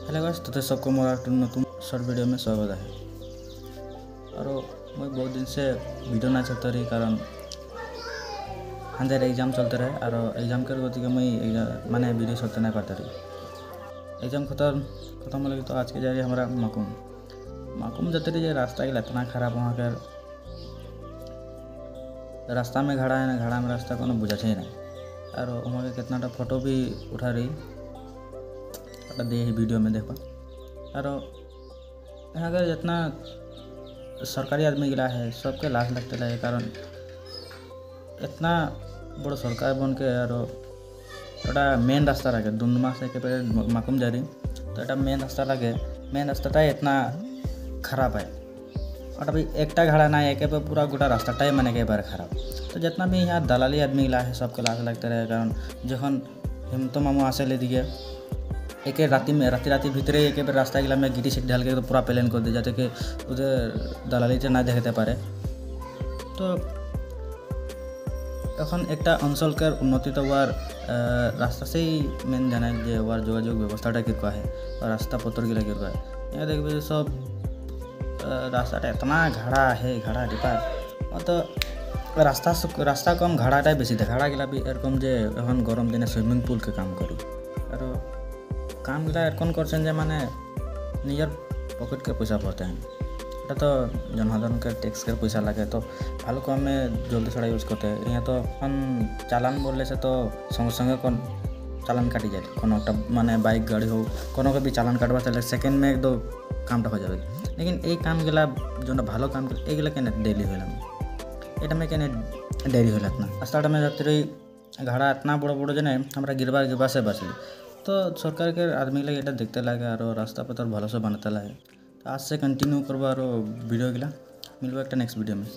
Hello guys, तो सबको मोरा एक नतून शॉर्ट वीडियो में स्वागत है। और मैं बहुत दिन से वीडियो ना चलते रही कारण हंदर एग्जाम चलते रहे और एग्जाम कर गति के मैं माने वीडियो चलते नहीं पाते रही। एग्जाम खत्म हो लगी तो आज के जा रही हमारा माकुम जाते रही। रास्ता के इतना खराब, वहाँ कर रास्ता में घड़ा है ना, घड़ा में रास्ता को बुझे ही नहीं। और वहाँ के कितना फोटो भी उठा रही दे वीडियो में देखो। और यहाँ का जितना सरकारी आदमी गिला है सबके लाश लगते रहे कारण इतना बड़ा सरकार बन के और मेन रास्ता लगे डुमडुमा से के माकुम जा रही तो मेन रास्ता लगे। मेन रास्ता इतना खराब है और अभी एकटा घड़ा ना एक पूरा गोटा रास्ता माने के बार खराब। तो जितना भी यहाँ दलाली आदमी गिला है सबके लाश लगते रहे कारण जखन हिमतो मामू आसे ले दिए एक राती भीतरे एक रास्ता गिला में गिटी सीट ढाल के तो पूरा प्लेन कर दी जाते कि उधर दलाली ना देखते पारे। तो এখন একটা অঞ্চলকার উন্নতি তো ওয়ার রাস্তাতেই মেন জানায় যে ওয়ার যোগাযোগ ব্যবস্থাটা কীরকম है और रास्ता पत्तरগুলো কীরকম है। यहाँ देखबे सब रास्ताটা इतना घाड़ा है, घाड़ा डिपा तो रास्ता कम घाड़ाटाই বেশি দেয়। ঘাড়াগুলা भी এরকম যে এখন গরম দিনে সুইমিং পুল के काम करी और কামগুলা এরকম করছেন যে মানে নিজের পকেটকে পয়সা ভরতে हैं। এটা তো জনসাধারণকে ট্যাক্সের পয়সা লাগে তো ভালো কমে জলদি ছড়া ইউজ করতে। यहाँ तो এখন চালান বললে সে তো সঙ্গে সঙ্গে চালান কাটি যায়। কোনো একটা মানে বাইক গাড়ি হোক কোনো भी চালান কাটবা তাহলে সেকেন্ড में एक दो কামটা হয়ে যাবে। लेकिन এই কামগুলা জন্য ভালো কাম এইগুলা কেন ডেইলি হইলাম এটা में কেন দেরি হইলাম না। রাস্তাটা में যাত্রী घाड़ा इतना बड़ा बड़ा जने हमरा गिरवा से बचली। तो सरकार के आदमी लगे এটা देखते लगे और रास्ता पत्र ভালো से बनाते लगे। तो आज से कंटिन्यू करबो और वीडियो गिला मिलबो एक नेक्स्ट वीडियो में।